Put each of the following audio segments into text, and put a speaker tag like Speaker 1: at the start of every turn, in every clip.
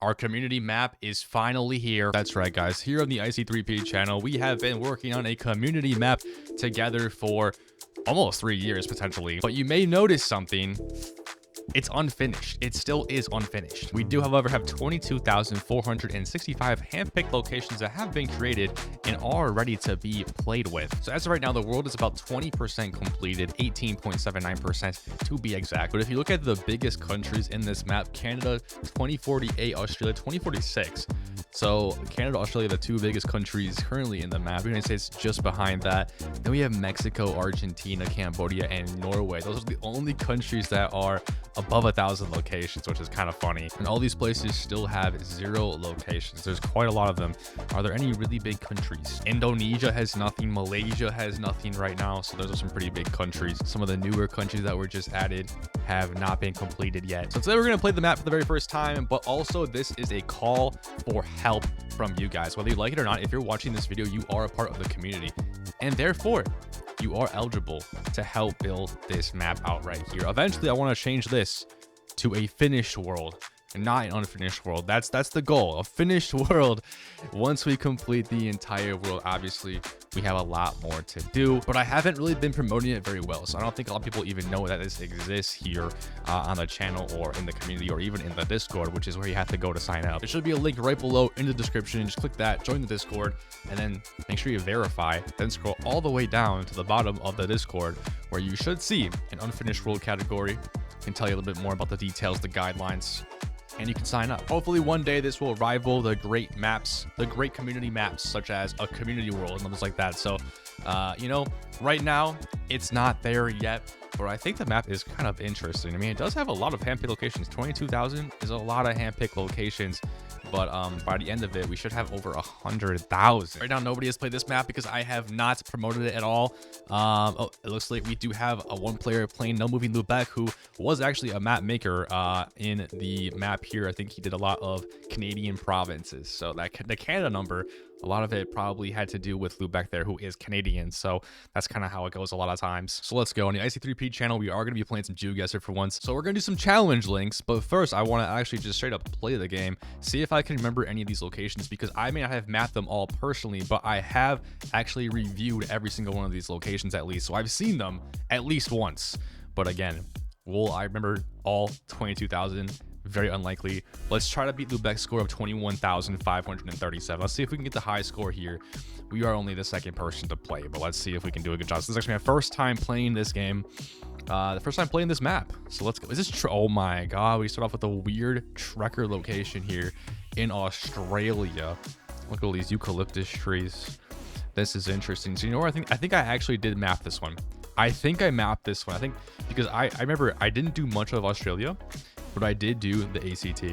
Speaker 1: Our community map is finally here. That's right, guys. Here on the IC3P channel, we have been working on a community map together for almost 3 years, potentially. But you may notice something. It's unfinished. It still is unfinished. We do, however, have 22,465 handpicked locations that have been created and are ready to be played with. So as of right now, the world is about 20% completed, 18.79% to be exact. But if you look at the biggest countries in this map, Canada 2048, Australia 2046. So Canada, Australia, the two biggest countries currently in the map. The United States just behind that. Then we have Mexico, Argentina, Cambodia, and Norway. Those are the only countries that are above 1,000 locations, which is kind of funny. And all these places still have 0 locations. There's quite a lot of them. Are there any really big countries? Indonesia has nothing. Malaysia has nothing right now. So those are some pretty big countries. Some of the newer countries that were just added have not been completed yet. So today we're going to play the map for the very first time, but also this is a call for help from you guys. Whether you like it or not, if you're watching this video, you are a part of the community, and therefore you are eligible to help build this map out right here. Eventually, I want to change this to a finished world and not an unfinished world. That's the goal, a finished world. Once we complete the entire world, obviously we have a lot more to do, but I haven't really been promoting it very well, so I don't think a lot of people even know that this exists here on the channel or in the community or even in the Discord, which is where you have to go to sign up. There should be a link right below in the description. Just click that, join the Discord, and then make sure you verify, then scroll all the way down to the bottom of the Discord where you should see an unfinished world category. Can tell you a little bit more about the details, the guidelines, and you can sign up. Hopefully one day this will rival the great maps, the great community maps, such as a community world and others like that. So, you know, right now it's not there yet, but I think the map is kind of interesting. I mean, it does have a lot of handpicked locations. 22,000 is a lot of handpicked locations, but by the end of it, we should have over 100,000. Right now, nobody has played this map because I have not promoted it at all. Oh, it looks like we do have a one player playing No Moving Lubeck, who was actually a map maker in the map here. I think he did a lot of Canadian provinces. So that the Canada number, a lot of it probably had to do with Lubeck there, who is Canadian. So that's kind of how it goes a lot of times. So let's go. On the IC3P channel, we are going to be playing some GeoGuessr for once. So we're going to do some challenge links. But first, I want to actually just straight up play the game, see if I can remember any of these locations, because I may not have mapped them all personally, but I have actually reviewed every single one of these locations at least. So I've seen them at least once. But again, will I remember all 22,000? Very unlikely. Let's try to beat Lubeck's score of 21,537. Let's see if we can get the high score here. We are only the second person to play, but let's see if we can do a good job. This is actually my first time playing this game. The first time playing this map. So let's go. Is this oh my god, we start off with a weird trekker location here in Australia. Look at all these eucalyptus trees. This is interesting. So you know what, I think I actually did map this one. I think I mapped this one. I think because I remember I didn't do much of Australia, but I did do the ACT,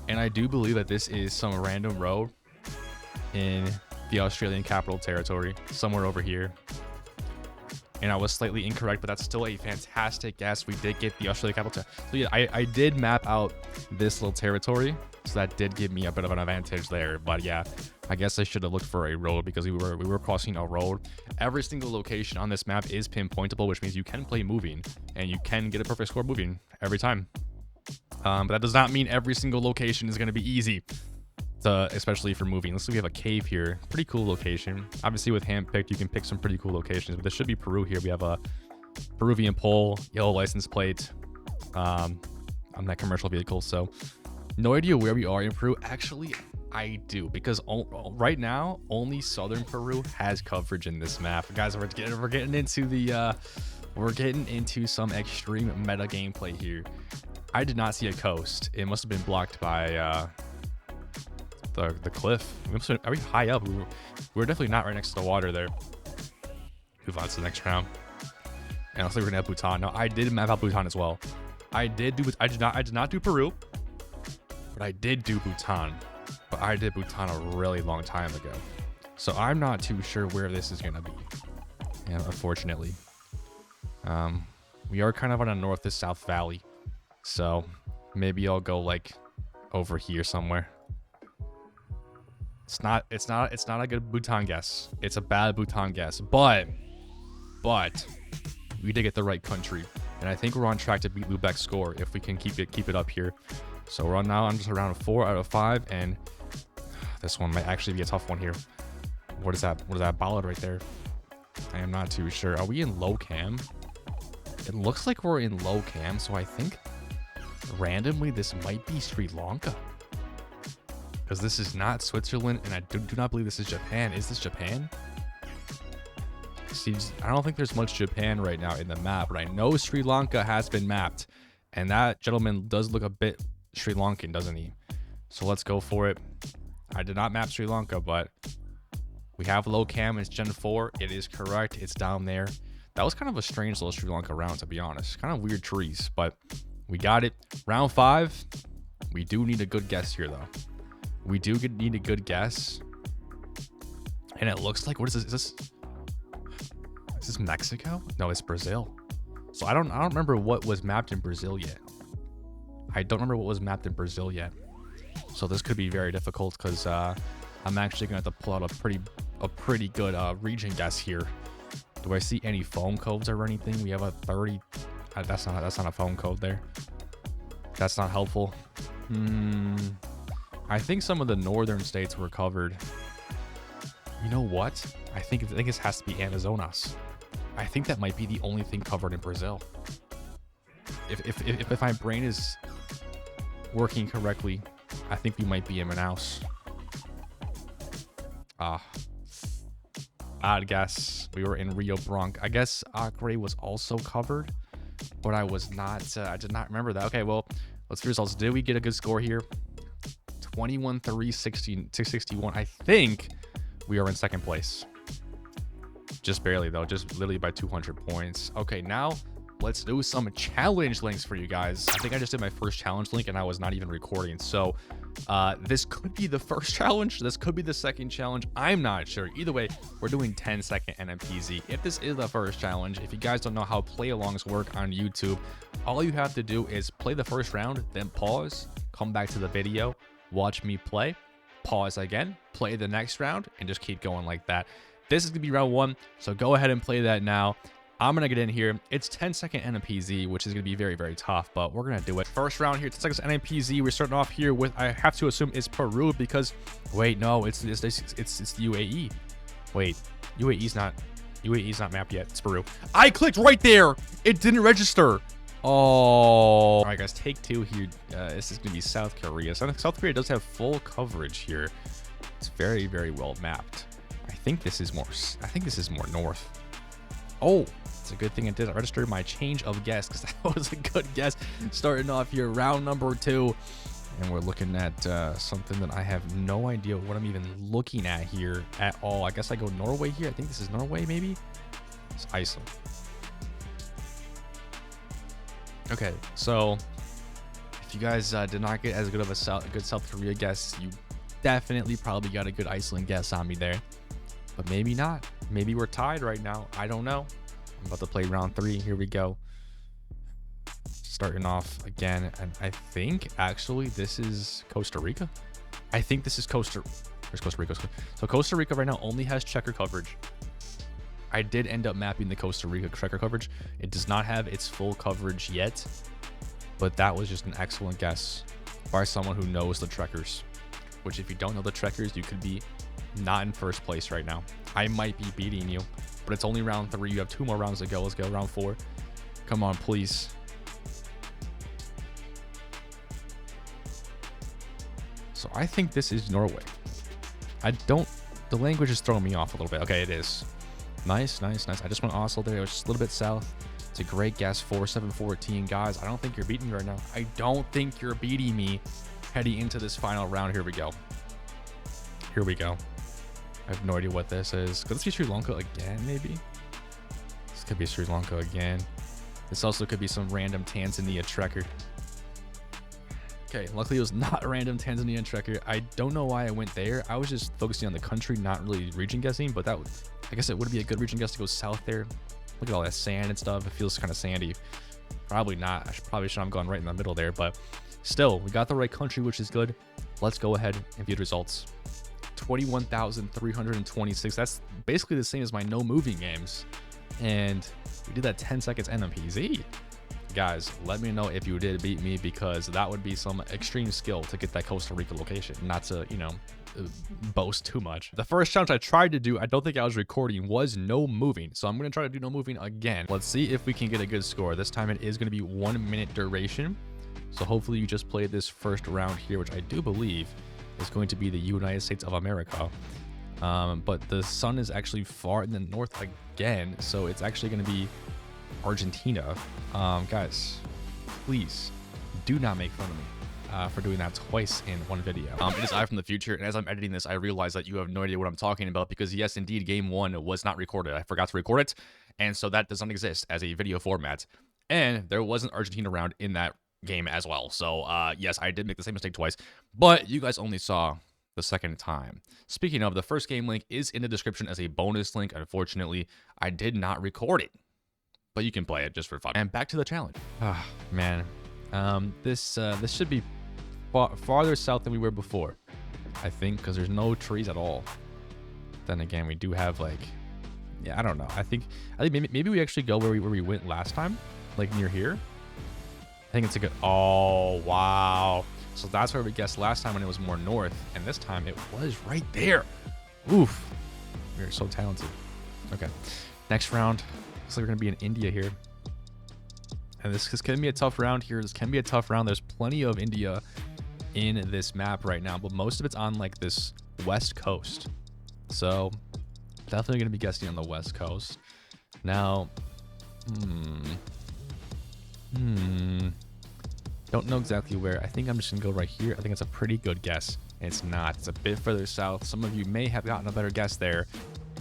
Speaker 1: and I do believe that this is some random road in the Australian Capital Territory, somewhere over here. And I was slightly incorrect, but that's still a fantastic guess. We did get the Australian Capital Territory. So yeah, I did map out this little territory, so that did give me a bit of an advantage there. But yeah, I guess I should have looked for a road, because we were crossing a road. Every single location on this map is pinpointable, which means you can play moving, and you can get a perfect score moving every time. But that does not mean every single location is going to be easy, especially for moving. Let's see, we have a cave here. Pretty cool location. Obviously, with handpicked, you can pick some pretty cool locations, but this should be Peru here. We have a Peruvian pole, yellow license plate on that commercial vehicle. So no idea where we are in Peru. Actually, I do, because right now, only southern Peru has coverage in this map. Guys, we're getting into the... we're getting into some extreme meta gameplay here. I did not see a coast. It must have been blocked by the cliff. Are we high up? We're definitely not right next to the water there. Move on to the next round. And looks like we're gonna have Bhutan. Now I did map out Bhutan as well. I did not do Peru, but I did do Bhutan. But I did Bhutan a really long time ago. So I'm not too sure where this is gonna be. Yeah, unfortunately. We are kind of on a north to south valley, so maybe I'll go like over here somewhere. It's not a good Bhutan guess. It's a bad Bhutan guess, but we did get the right country, and I think we're on track to beat Lubeck's score if we can keep it up here. So we're on now on just around 4 out of 5, and this one might actually be a tough one here. What is that? What is that ballad right there? I am not too sure. Are we in low cam? It looks like we're in low cam, so I think randomly this might be Sri Lanka. Because this is not Switzerland, and I do not believe this is Japan. Is this Japan? See, I don't think there's much Japan right now in the map, but I know Sri Lanka has been mapped. And that gentleman does look a bit Sri Lankan, doesn't he? So let's go for it. I did not map Sri Lanka, but we have low cam. It's Gen 4. It is correct. It's down there. That was kind of a strange little Sri Lanka round, to be honest. Kind of weird trees, but we got it. Round 5. We do need a good guess here, though. We do need a good guess. And it looks like, what is this? Is this Mexico? No, it's Brazil. So I don't remember what was mapped in Brazil yet. So this could be very difficult because I'm actually gonna have to pull out a pretty good region guess here. Do I see any phone codes or anything? We have a 30. That's not a phone code there. That's not helpful. I think some of the northern states were covered. You know what? I think this has to be Amazonas. I think that might be the only thing covered in Brazil. If my brain is working correctly, I think we might be in Manaus. I'd guess we were in Rio Branco. I guess Acre was also covered, but I was not. I did not remember that. Okay, well, let's see results. Did we get a good score here? 21-3-661. I think we are in second place. Just barely, though. Just literally by 200 points. Okay, now let's do some challenge links for you guys. I think I just did my first challenge link and I was not even recording. So this could be the first challenge. This could be the second challenge. I'm not sure. Either way, we're doing 10-second NMPZ. If this is the first challenge, if you guys don't know how play-alongs work on YouTube, all you have to do is play the first round, then pause, come back to the video, watch me play, pause again, play the next round, and just keep going like that. This is going to be round 1, so go ahead and play that now. I'm going to get in here. It's 10-second NMPZ, which is going to be very, very tough, but we're going to do it. First round here, 10 seconds NMPZ. We're starting off here with, I have to assume it's Peru because, wait, no, it's the UAE. Wait, UAE's not mapped yet. It's Peru. I clicked right there. It didn't register. Oh, all right, guys, take 2 here. This is going to be South Korea. South Korea does have full coverage here. It's very, very well mapped. I think this is more north. Oh, it's a good thing it didn't register my change of guess because that was a good guess. Starting off here, round number 2. And we're looking at something that I have no idea what I'm even looking at here at all. I guess I go Norway here. I think this is Norway, maybe? It's Iceland. Okay, so if you guys did not get as good of a good South Korea guess, you definitely probably got a good Iceland guess on me there. But maybe not. Maybe we're tied right now. I don't know. I'm about to play round 3. Here we go. Starting off again. And I think actually this is Costa Rica. I think this is Where's Costa Rica? So Costa Rica right now only has checker coverage. I did end up mapping the Costa Rica checker coverage. It does not have its full coverage yet. But that was just an excellent guess by someone who knows the trekkers. Which if you don't know the trekkers, you could be not in first place right now. I might be beating you, but it's only round 3. You have 2 more rounds to go. Let's go round 4. Come on, please. So I think this is Norway. The language is throwing me off a little bit. Okay, it is. Nice. I just went Oslo there. It was just a little bit south. It's a great guess. 4714, guys. I don't think you're beating me right now. I don't think you're beating me heading into this final round. Here we go. I have no idea what this is. Could this be Sri Lanka again, maybe? This could be Sri Lanka again. This also could be some random Tanzania trekker. Okay, luckily it was not a random Tanzanian trekker. I don't know why I went there. I was just focusing on the country, not really region guessing, but I guess it would be a good region guess to go south there. Look at all that sand and stuff. It feels kind of sandy. Probably not. Probably should have gone right in the middle there, but still, we got the right country, which is good. Let's go ahead and view the results. 21,326. That's basically the same as my no moving games. And we did that 10 seconds NMPZ. guys, let me know if you did beat me, because that would be some extreme skill to get that Costa Rica location. Not to, you know, boast too much. The first challenge I tried to do, I don't think I was recording, was no moving. So I'm going to try to do no moving again. Let's see if we can get a good score. This time it is going to be 1 minute duration. So hopefully you just played this first round here, which I do believe is going to be the United States of America. But the sun is actually far in the north again. So it's actually going to be Argentina. Guys, please do not make fun of me for doing that twice in one video. It is I from the future, and as I'm editing this, I realize that you have no idea what I'm talking about, because yes, indeed, game 1 was not recorded. I forgot to record it, and so that does not exist as a video format. And there was an Argentina round in that game as well. So yes, I did make the same mistake twice, but you guys only saw the second time. Speaking of, the first game link is in the description as a bonus link. Unfortunately, I did not record it, but you can play it just for fun. And back to the challenge. Ah, man. This should be farther south than we were before, I think, because there's no trees at all. Then again, we do have, like, yeah, I don't know. I think maybe we actually go where we went last time, like near here. I think it's a good. Oh wow! So that's where we guessed last time when it was more north, and this time it was right there. Oof! We're so talented. Okay, next round. Looks like we're gonna be in India here. And this can be a tough round here. This can be a tough round. There's plenty of India in this map right now, but most of it's on like this west coast. So definitely going to be guessing on the west coast. Now, don't know exactly where. I think I'm just going to go right here. I think it's a pretty good guess. It's not. It's a bit further south. Some of you may have gotten a better guess there.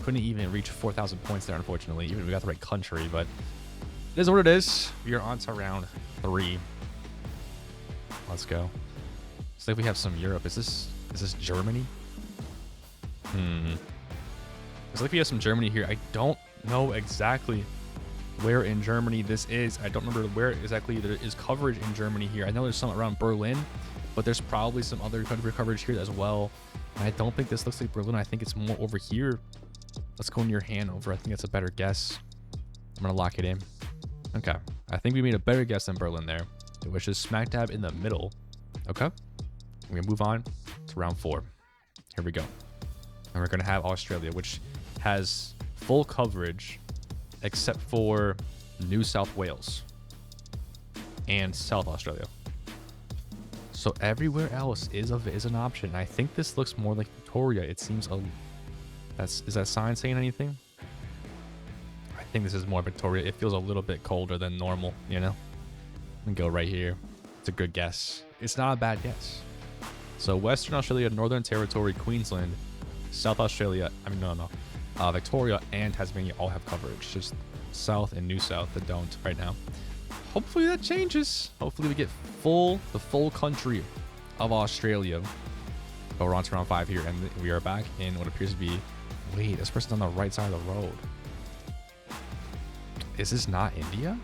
Speaker 1: Couldn't even reach 4,000 points there, unfortunately, even if we got the right country, but it is what it is. We are on to round 3. Let's go. Looks like we have some Europe. Is this Germany? Looks like we have some Germany here. I don't know exactly where in Germany this is. I don't remember where exactly there is coverage in Germany here. I know there's some around Berlin, but there's probably some other country coverage here as well. And I don't think this looks like Berlin. I think it's more over here. Let's go near Hanover. I think that's a better guess. I'm going to lock it in. Okay. I think we made a better guess than Berlin there, which is smack dab in the middle. Okay. We're going to move on to round 4. Here we go. And we're going to have Australia, which has full coverage except for New South Wales and South Australia. So everywhere else is an option. I think this looks more like Victoria. It seems is that sign saying anything? I think this is more Victoria. It feels a little bit colder than normal, you know? And go right here. It's a good guess. It's not a bad guess. So Western Australia, Northern Territory, Queensland, South Australia, Victoria and Tasmania all have coverage. Just South and New South that don't right now. Hopefully that changes. Hopefully we get the full country of Australia. But we're on to round 5 here, and we are back in what appears to be... Wait, this person's on the right side of the road. Is this not India?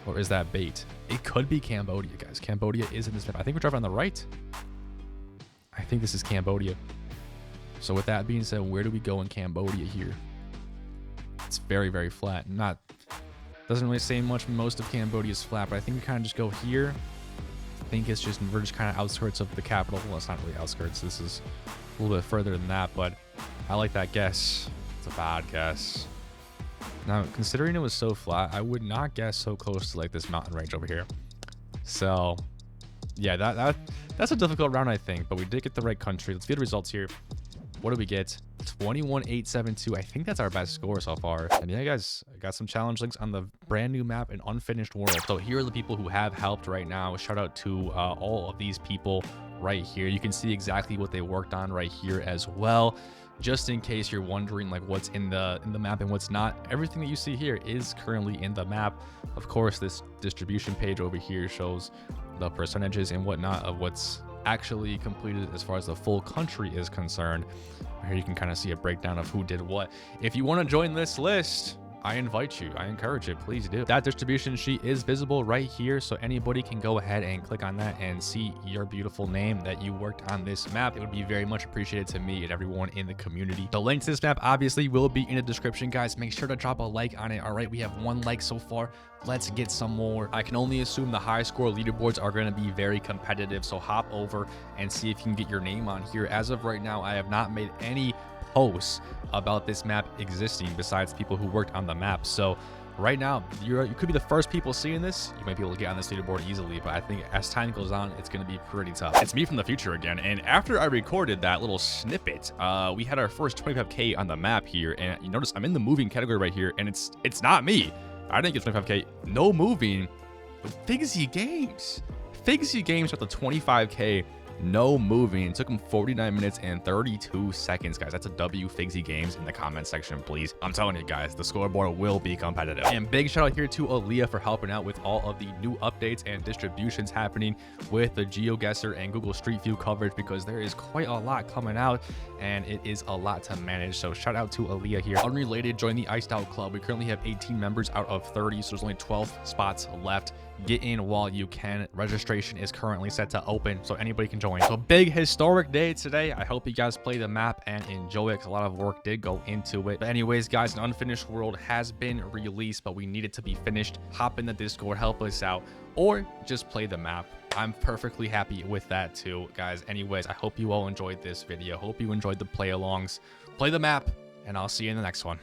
Speaker 1: Or is that bait? It could be Cambodia, guys. Cambodia is in this map. I think we're driving on the right. I think this is Cambodia. So with that being said, where do we go in Cambodia here? It's very, very flat. Doesn't really say much. Most of Cambodia is flat, but I think we kind of just go here. I think we're just kind of outskirts of the capital. Well, it's not really outskirts. This is a little bit further than that, but I like that guess. It's a bad guess. Now, considering it was so flat, I would not guess so close to like this mountain range over here. So, yeah, that's a difficult round, I think, but we did get the right country. Let's get the results here. What do we get? 21,872. I think that's our best score so far. And yeah, guys, I got some challenge links on the brand new map in Unfinished World. So here are the people who have helped right now. Shout out to all of these people right here. You can see exactly what they worked on right here as well. Just in case you're wondering like what's in the map and what's not, everything that you see here is currently in the map. Of course, this distribution page over here shows the percentages and whatnot of what's actually completed as far as the full country is concerned. Here you can kind of see a breakdown of who did what. If you want to join this list, I invite you. I encourage it. Please do. That distribution sheet is visible right here, so anybody can go ahead and click on that and see your beautiful name that you worked on this map. It would be very much appreciated to me and everyone in the community. The link to this map obviously will be in the description, guys. Make sure to drop a like on it. All right, we have 1 like so far. Let's get some more. I can only assume the high score leaderboards are going to be very competitive, so hop over and see if you can get your name on here. As of right now, I have not made any posts about this map existing besides people who worked on the map. So right now, you could be the first people seeing this. You might be able to get on this leaderboard easily, but I think as time goes on, it's going to be pretty tough. It's me from the future again, and after I recorded that little snippet, we had our first 25k on the map here, and you notice I'm in the moving category right here, and it's not me. I didn't get 25k. No moving. Figsy Games. Figsy Games got the 25k. No moving. It took him 49 minutes and 32 seconds, guys. That's a W, Figsy Games, in the comment section, please. I'm telling you guys, the scoreboard will be competitive. And big shout out here to Aaliyah for helping out with all of the new updates and distributions happening with the GeoGuessr and Google Street View coverage, because there is quite a lot coming out and it is a lot to manage. So shout out to Aaliyah here. Unrelated, join the Iced Out Club. We currently have 18 members out of 30, so there's only 12 spots left. Get in while you can. Registration is currently set to open, so anybody can join. So big historic day today. I hope you guys play the map and enjoy it, because a lot of work did go into it. But anyways, guys, an unfinished world has been released, but we need it to be finished. Hop in the Discord, help us out, or just play the map. I'm perfectly happy with that too, guys. Anyways, I hope you all enjoyed this video. Hope you enjoyed the play alongs. Play the map, and I'll see you in the next one.